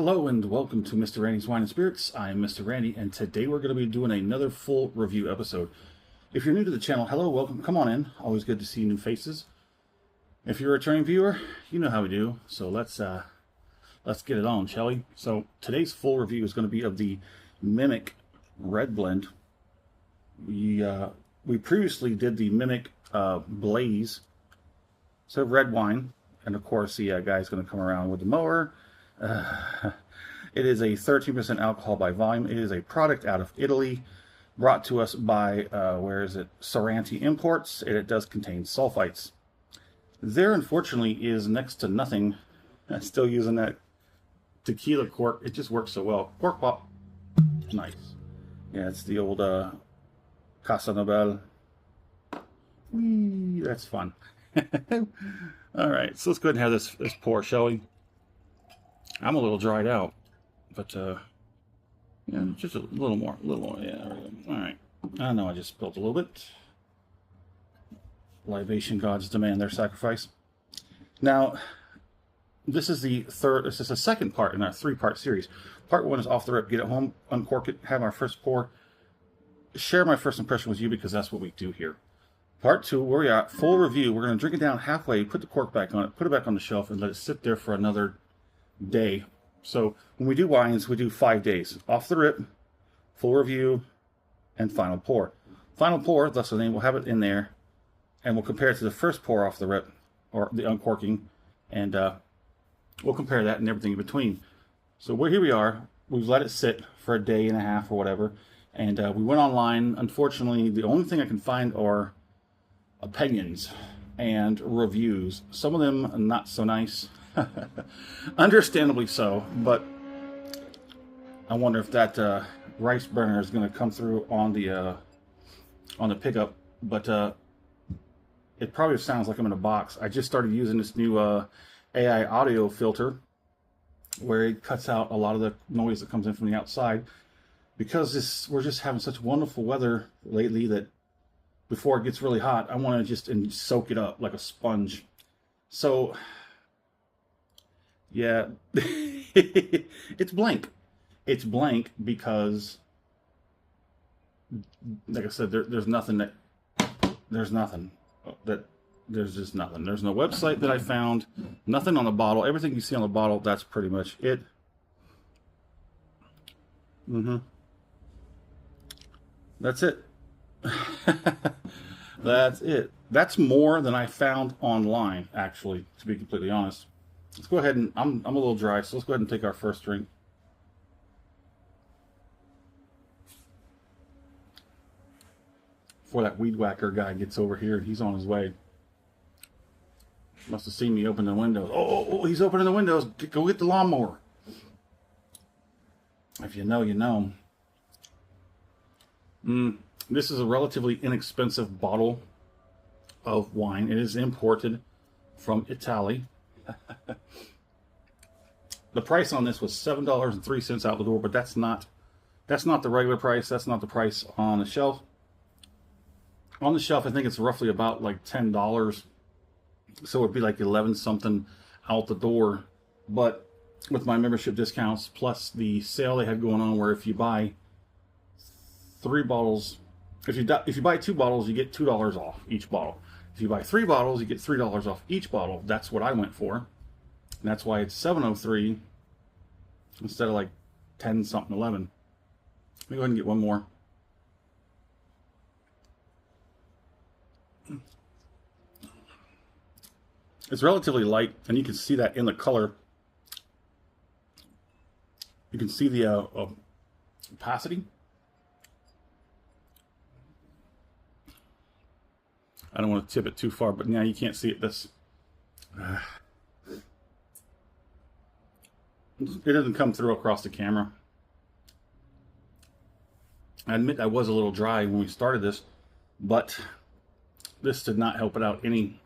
Hello and welcome to Mr. Randy's Wine and Spirits. I am Mr. Randy, and today we're going to be doing another full review episode. If you're new to the channel, hello, welcome, come on in. Always good to see new faces. If you're a returning viewer, you know how we do. So let's get it on, shall we? So today's full review is going to be of the Mimic Red Blend. We previously did the Mimic Blaze, so red wine, and of course the guy's going to come around with the mower. It is a 13% alcohol by volume. It is a product out of Italy, brought to us by, where is it? Mr.Randy Imports, and it does contain sulfites. There, unfortunately, is next to nothing. I'm still using that tequila cork. It just works so well. Cork pop. Nice. Yeah, it's the old Casa Nobel. Whee, that's fun. All right, so let's go ahead and have this pour, shall we? I'm a little dried out, but yeah, just a little more, yeah, there we go. All right, I know I just spilled a little bit. Libation gods demand their sacrifice. Now, this is the second part in our three-part series. Part one is off the rip, get it home, uncork it, have our first pour, share my first impression with you because that's what we do here. Part two, where we are at, full review. We're going to drink it down halfway, put the cork back on it, put it back on the shelf, and let it sit there for another day. So when we do wines, we do 5 days. Off the rip, full review, and final pour. Final pour, that's the name, we'll have it in there, and we'll compare it to the first pour off the rip, or the uncorking, and we'll compare that and everything in between. So here we are. We've let it sit for a day and a half or whatever, and we went online. Unfortunately, the only thing I can find are opinions and reviews. Some of them not so nice. Understandably so, but I wonder if that rice burner is going to come through on the pickup. But it probably sounds like I'm in a box. I just started using this new AI audio filter where it cuts out a lot of the noise that comes in from the outside, because we're just having such wonderful weather lately that before it gets really hot, I want to just soak it up like a sponge. So yeah, it's blank. It's blank because, like I said, there's just nothing. There's just nothing. There's no website that I found. Nothing on the bottle. Everything you see on the bottle, that's pretty much it. That's it. That's it. That's more than I found online, actually, to be completely honest. Let's go ahead and, I'm a little dry, so let's go ahead and take our first drink. Before that weed whacker guy gets over here, he's on his way. Must have seen me open the windows. Oh, he's opening the windows. Go get the lawnmower. If you know, you know. This is a relatively inexpensive bottle of wine. It is imported from Italy. The price on this was $7.03 out the door, but that's not the regular price. That's not the price on the shelf. On the shelf, I think it's roughly about like $10, so it'd be like 11 something out the door. But with my membership discounts plus the sale they had going on, where if you buy 3 bottles, if you buy 2 bottles, you get $2 off each bottle. If you buy 3 bottles, you get $3 off each bottle. That's what I went for. And that's why it's $7.03 instead of like 10 something 11. Let me go ahead and get one more. It's relatively light, and you can see that in the color. You can see the opacity. I don't want to tip it too far, but now you can't see it. It doesn't come through across the camera. I admit I was a little dry when we started this, but this did not help it out any.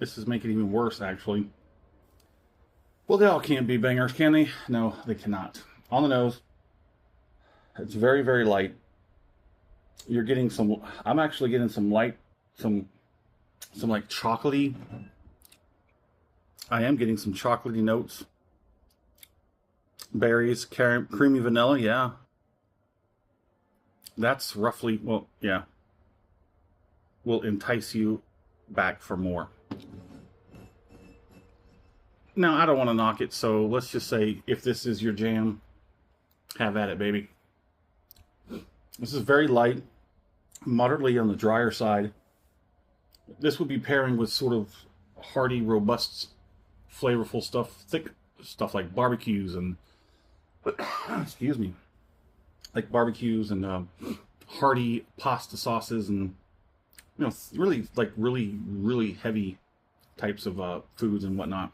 This is making it even worse, actually. Well, they all can't be bangers, can they? No, they cannot. On the nose, it's very, very light. You're getting some. I'm actually getting some light, some like chocolatey. I am getting some chocolatey notes. Berries, creamy vanilla, yeah. That's roughly, well, yeah. Will entice you back for more. Now, I don't want to knock it, so let's just say if this is your jam, have at it, baby. This is very light, moderately on the drier side. This would be pairing with sort of hearty, robust, flavorful stuff, thick stuff like barbecues and, excuse me, like barbecues and hearty pasta sauces and, you know, really, like really heavy types of foods and whatnot.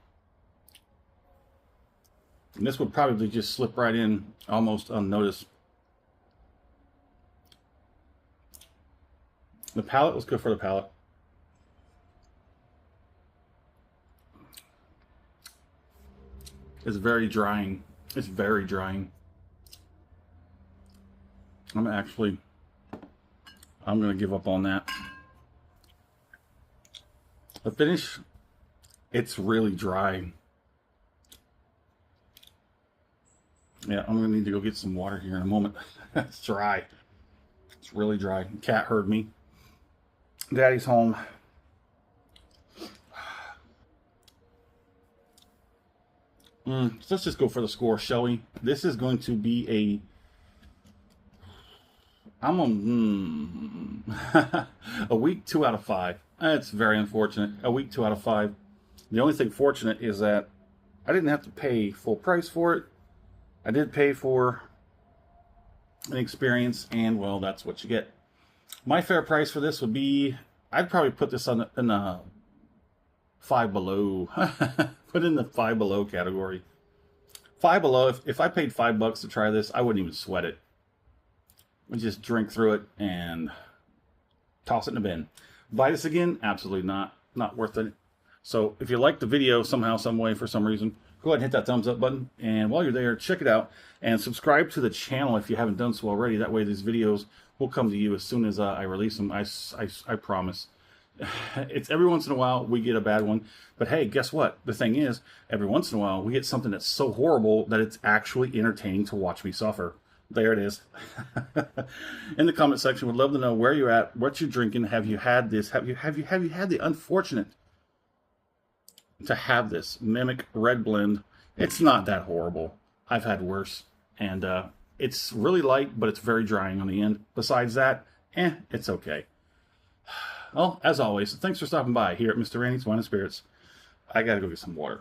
And this would probably just slip right in almost unnoticed. The palate was good for the palate. It's very drying. It's very drying. I'm going to give up on that. The finish, it's really dry. Yeah, I'm going to need to go get some water here in a moment. It's dry. It's really dry. Cat heard me. Daddy's home. So let's just go for the score, shall we? This is going to be a weak 2 out of 5. That's very unfortunate. A weak 2 out of 5. The only thing fortunate is that I didn't have to pay full price for it. I did pay for an experience, and well, that's what you get. My fair price for this would be, I'd probably put this in a 5 below. Put in the 5 below category. 5 below, if I paid $5 to try this, I wouldn't even sweat it. I'd just drink through it and toss it in the bin. Buy this again? Absolutely not. Not worth it. So if you liked the video somehow, some way, for some reason, go ahead and hit that thumbs up button. And while you're there, check it out. And subscribe to the channel if you haven't done so already. That way these videos will come to you as soon as I release them. I promise. It's every once in a while we get a bad one. But hey, guess what? The thing is, every once in a while we get something that's so horrible that it's actually entertaining to watch me suffer. There it is. In the comment section, would love to know where you're at, what you're drinking. Have you had this? Have you had the unfortunate to have this Mimic Red Blend? It's not that horrible. I've had worse, and it's really light, but it's very drying on the end. Besides that, it's okay. Well, as always, thanks for stopping by here at Mr. Randy's Wine and Spirits. I gotta go get some water.